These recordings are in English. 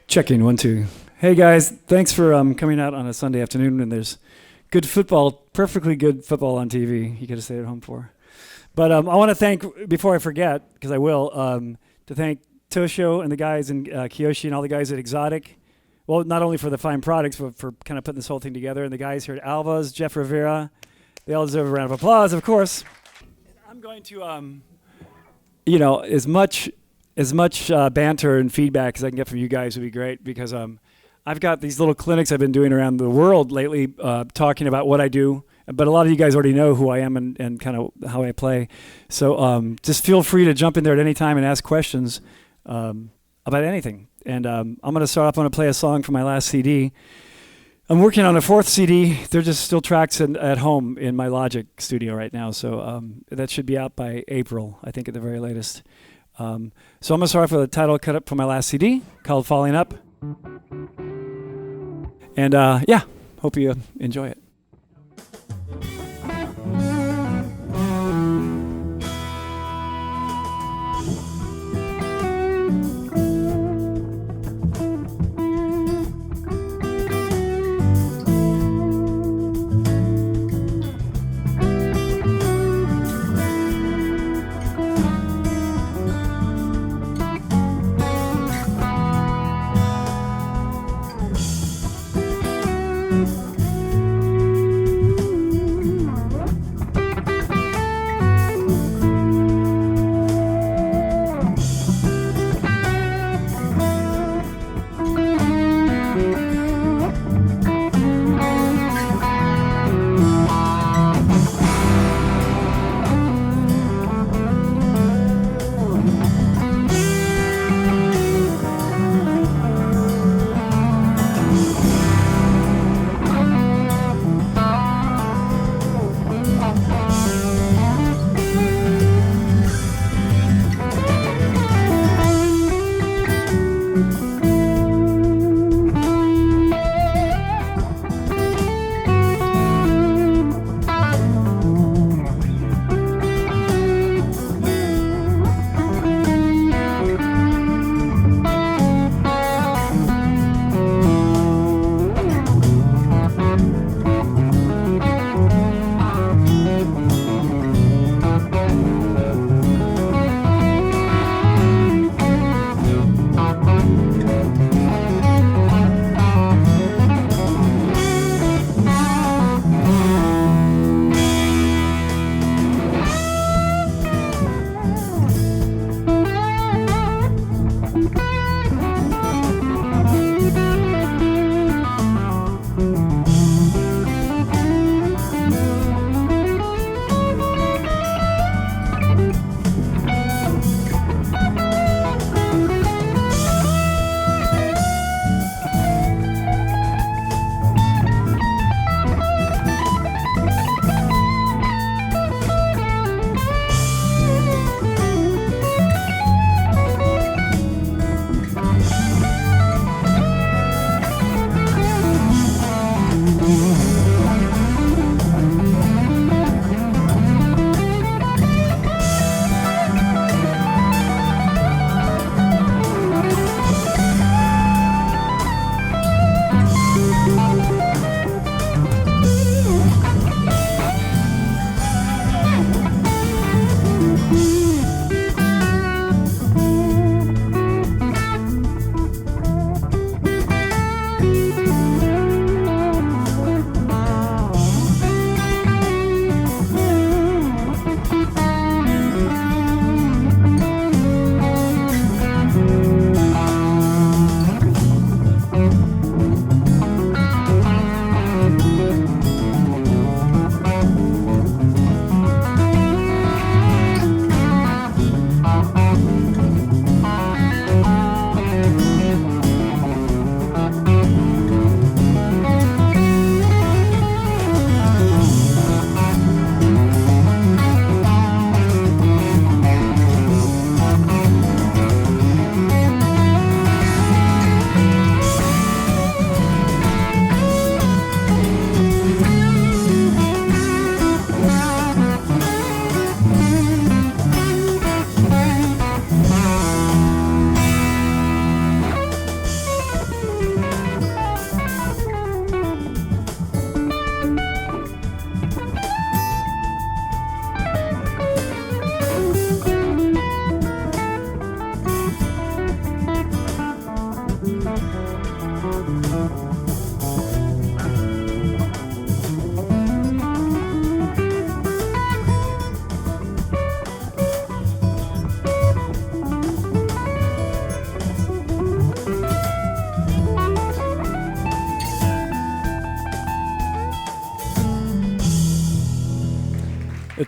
Checking, 1, 2. Hey guys, thanks for coming out on a Sunday afternoon when there's good football, perfectly good football on TV. You could have stayed at home for. But I want to thank, before I forget, because I will, to thank Toshio and the guys and Kiyoshi and all the guys at Xotic. Well, not only for the fine products, but for kind of putting this whole thing together. And the guys here at Alvas, Jeff Rivera, they all deserve a round of applause, of course. I'm going to, as much banter and feedback as I can get from you guys would be great, because I've got these little clinics I've been doing around the world lately, talking about what I do. But a lot of you guys already know who I am and kind of how I play. So just feel free to jump in there at any time and ask questions about anything. And I'm going to start off. I'm going to play a song from my last CD. I'm working on a 4th CD. They're just still tracks at home in my Logic studio right now. So that should be out by April, I think, at the very latest. So I'm going to start off with a title cut up from my last CD called Falling Up. And hope you enjoy it.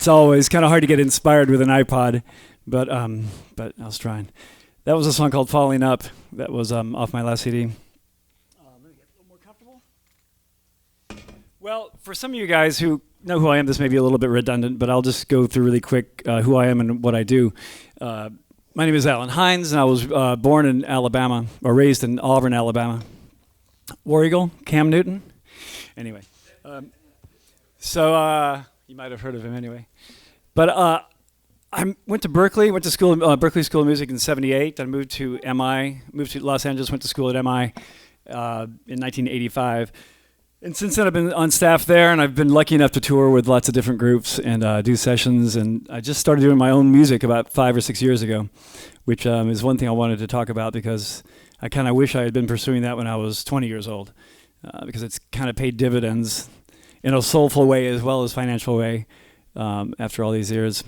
It's always kind of hard to get inspired with an iPod, but I was trying. That was a song called "Falling Up." That was off my last CD. Let me get a little more comfortable. Well, for some of you guys who know who I am, this may be a little bit redundant, but I'll just go through really quick who I am and what I do. My name is Hinds, and I was born in Alabama, or raised in Auburn, Alabama. War Eagle, Cam Newton. Anyway, so you might have heard of him anyway. But I went to Berkeley, went to school, Berkeley School of Music in '78. I moved to MI, moved to Los Angeles, went to school at MI in 1985. And since then, I've been on staff there, and I've been lucky enough to tour with lots of different groups and do sessions. And I just started doing my own music about 5 or 6 years ago, which is one thing I wanted to talk about because I kind of wish I had been pursuing that when I was 20 years old, because it's kind of paid dividends in a soulful way as well as financial way after all these years.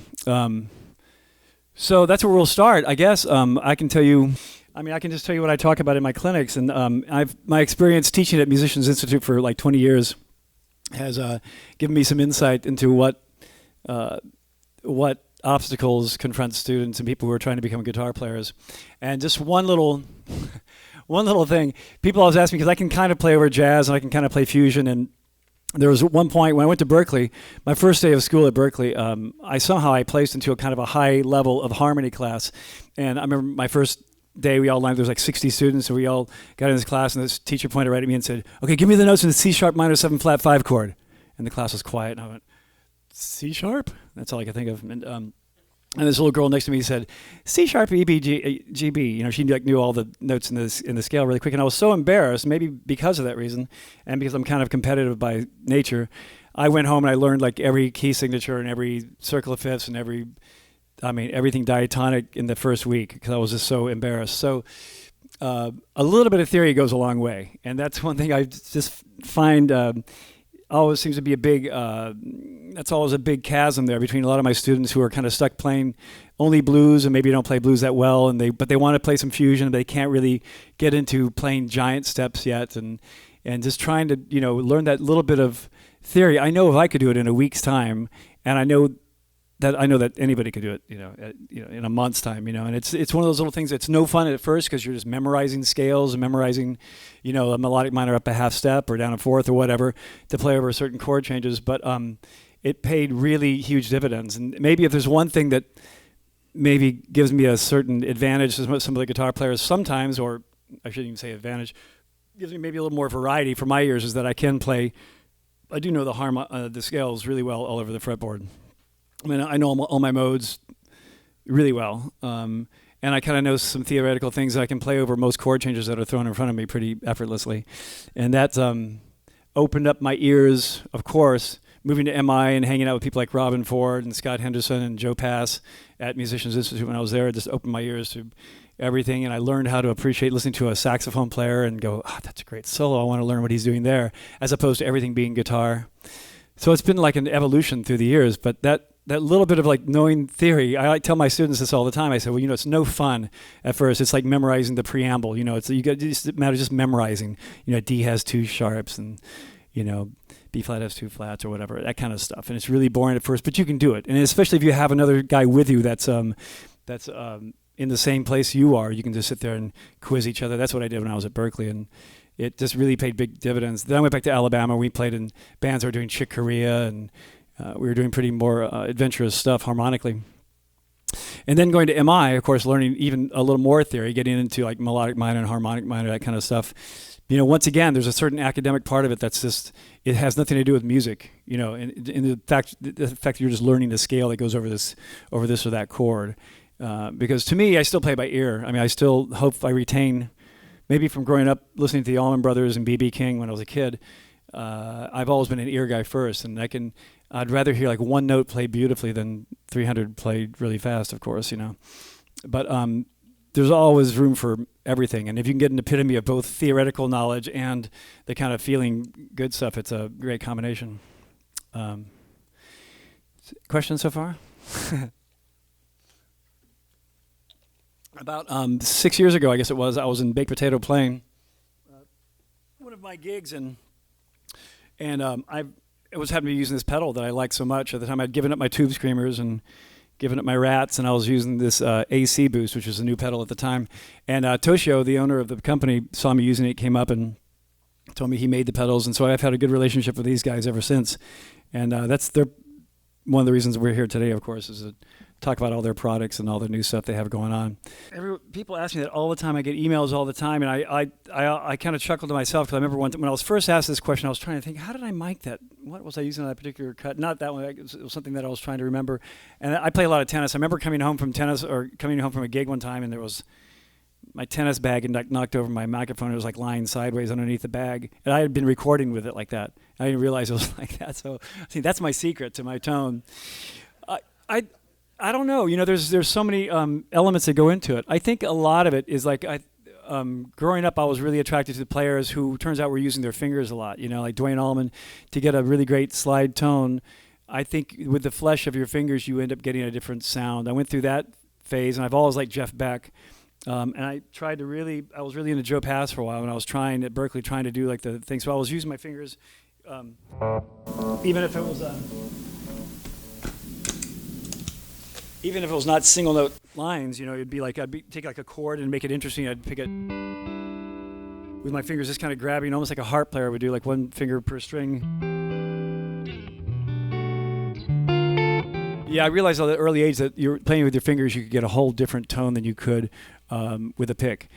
So that's where we'll start, I guess. I can just tell you what I talk about in my clinics, and my experience teaching at Musicians Institute for like 20 years has given me some insight into what obstacles confront students and people who are trying to become guitar players. And just one little thing, people always ask me, because I can kind of play over jazz and I can kind of play fusion, and there was one point when I went to Berkeley, my first day of school at Berkeley, I placed into a kind of a high level of harmony class. And I remember my first day, we all lined, there was like 60 students, and we all got in this class, and this teacher pointed right at me and said, "Okay, give me the notes in the C sharp minor 7 flat 5 chord." And the class was quiet, and I went, "C sharp?" That's all I could think of. And this little girl next to me said, "C sharp, E, B, G, B." You know, she like knew all the notes in the scale really quick, and I was so embarrassed, maybe because of that reason, and because I'm kind of competitive by nature. I went home and I learned like every key signature and every circle of fifths and everything diatonic in the first week because I was just so embarrassed. So a little bit of theory goes a long way, and that's one thing I just find always seems to be that's always a big chasm there between a lot of my students who are kind of stuck playing only blues and maybe don't play blues that well, but they want to play some fusion, but they can't really get into playing giant steps yet, and just trying to learn that little bit of theory. I know if I could do it in a week's time, and I know that anybody could do it, in a month's time, and it's one of those little things that's no fun at first because you're just memorizing scales and memorizing, a melodic minor up a half step or down a fourth or whatever to play over certain chord changes. But it paid really huge dividends. And maybe if there's one thing that maybe gives me a certain advantage to some of the guitar players sometimes, or I shouldn't even say advantage, gives me maybe a little more variety for my ears, is that I do know the scales really well all over the fretboard. I mean, I know all my modes really well, and I kind of know some theoretical things that I can play over most chord changes that are thrown in front of me pretty effortlessly, and that's opened up my ears, of course, moving to MI and hanging out with people like Robin Ford and Scott Henderson and Joe Pass at Musicians Institute when I was there. It just opened my ears to everything, and I learned how to appreciate listening to a saxophone player and go, "Oh, that's a great solo, I want to learn what he's doing there," as opposed to everything being guitar. So it's been like an evolution through the years, but that little bit of like knowing theory, I tell my students this all the time. I say, well, it's no fun at first. It's like memorizing the preamble. It's just memorizing. D has 2 sharps, and B flat has 2 flats or whatever, that kind of stuff. And it's really boring at first, but you can do it. And especially if you have another guy with you that's in the same place you are, you can just sit there and quiz each other. That's what I did when I was at Berkeley, and it just really paid big dividends. Then I went back to Alabama. We played in bands that were doing Chick Corea, and we were doing pretty more adventurous stuff harmonically. And then going to MI, of course, learning even a little more theory, getting into like melodic minor and harmonic minor, that kind of stuff. Once again, there's a certain academic part of it that's just, it has nothing to do with music, and the fact that you're just learning the scale that goes over this or that chord. Because to me, I still play by ear. I mean, I still hope I retain, maybe from growing up listening to the Allman Brothers and B.B. King when I was a kid, I've always been an ear guy first, and I'd rather hear like one note played beautifully than 300 played really fast, of course, But there's always room for everything, and if you can get an epitome of both theoretical knowledge and the kind of feeling good stuff, it's a great combination. Questions so far? About 6 years ago, I guess it was, I was in Baked Potato playing one of my gigs, and it was happened to be using this pedal that I liked so much. At the time, I'd given up my tube screamers and given up my rats, and I was using this AC boost, which was a new pedal at the time. And Toshio, the owner of the company, saw me using it, came up and told me he made the pedals, and so I've had a good relationship with these guys ever since. And that's one of the reasons we're here today, of course, is to talk about all their products and all the new stuff they have going on. People ask me that all the time. I get emails all the time, and I kind of chuckle to myself because I remember when I was first asked this question, I was trying to think, how did I mic that? What was I using on that particular cut? Not that one. It was something that I was trying to remember. And I play a lot of tennis. I remember coming home from a gig one time, and there was my tennis bag and knocked over my microphone. It was like lying sideways underneath the bag, and I had been recording with it like that. I didn't realize it was like that. So, see, that's my secret to my tone. I don't know. There's so many elements that go into it. I think a lot of it is like growing up, I was really attracted to the players who turns out were using their fingers a lot. Like Dwayne Allman, to get a really great slide tone. I think with the flesh of your fingers, you end up getting a different sound. I went through that phase, and I've always liked Jeff Beck. And I was really into Joe Pass for a while when I was at Berkeley, trying to do like the thing. So I was using my fingers, even if it was not single note lines, it'd be like take like a chord and make it interesting. I'd pick it with my fingers, just kind of grabbing, almost like a harp player would do, like one finger per string. Yeah, I realized at the early age that you're playing with your fingers, you could get a whole different tone than you could with a pick.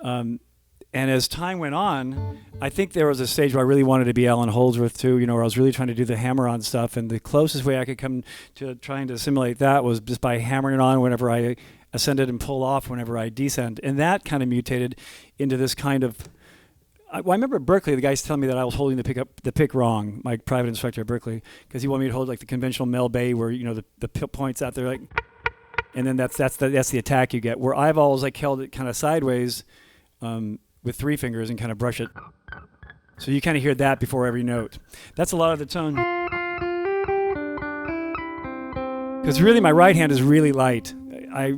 And as time went on, I think there was a stage where I really wanted to be Alan Holdsworth too, where I was really trying to do the hammer-on stuff, and the closest way I could come to trying to simulate that was just by hammering it on whenever I ascended and pull off whenever I descend. And that kind of mutated into this kind of... I remember at Berkeley, the guys telling me that I was holding the pick wrong, my private instructor at Berkeley, because he wanted me to hold like the conventional Mel Bay where, the point's out there, like, and then that's the attack you get, where I've always like held it kind of sideways, with three fingers and kind of brush it. So you kind of hear that before every note. That's a lot of the tone. Because really my right hand is really light. I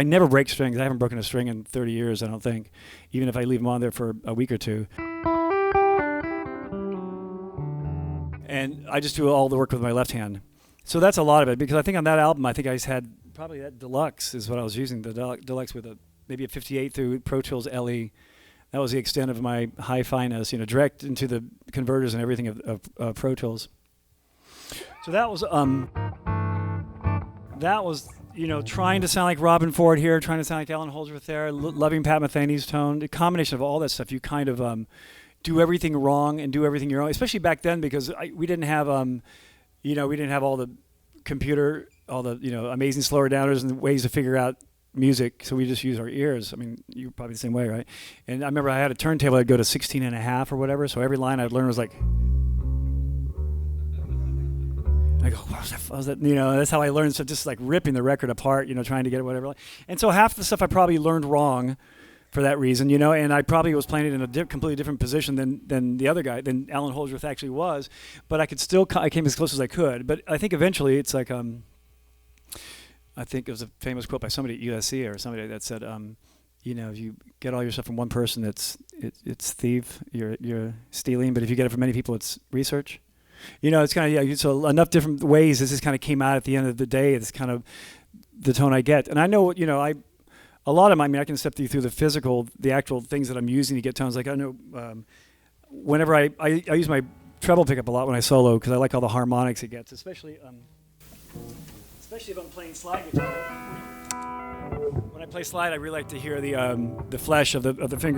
never break strings. I haven't broken a string in 30 years, I don't think, even if I leave them on there for a week or two. And I just do all the work with my left hand. So that's a lot of it, because I think on that album, I had probably that Deluxe is what I was using, the Deluxe with maybe a 58 through Pro Tools LE. That was the extent of my hi-fi-ness, direct into the converters and everything of Pro Tools. So that was trying to sound like Robin Ford here, trying to sound like Alan Holdsworth there, loving Pat Metheny's tone. The combination of all that stuff, you kind of do everything wrong and do everything your own, especially back then, because we didn't have, we didn't have all the computer, all the, amazing slower downers and ways to figure out music, so we just use our ears. I mean, you're probably the same way, right? And I remember I had a turntable I'd go to 16 and a half or whatever, so every line I'd learn was like, I go, what was that? That's how I learned stuff, just like ripping the record apart, trying to get it whatever. And so half the stuff I probably learned wrong for that reason, and I probably was playing it in a completely different position than the other guy, than Alan Holdsworth actually was, but I came as close as I could. But I think eventually it's like, I think it was a famous quote by somebody at USC or somebody that said, if you get all your stuff from one person, it's thief, you're stealing. But if you get it from many people, it's research. It's kind of, so enough different ways this just kind of came out at the end of the day. It's kind of the tone I get. And I know, a lot of them, I can step you through the actual things that I'm using to get tones. Like I know whenever I use my treble pickup a lot when I solo, because I like all the harmonics it gets, especially if I'm playing slide guitar. When I play slide, I really like to hear the flesh of the finger.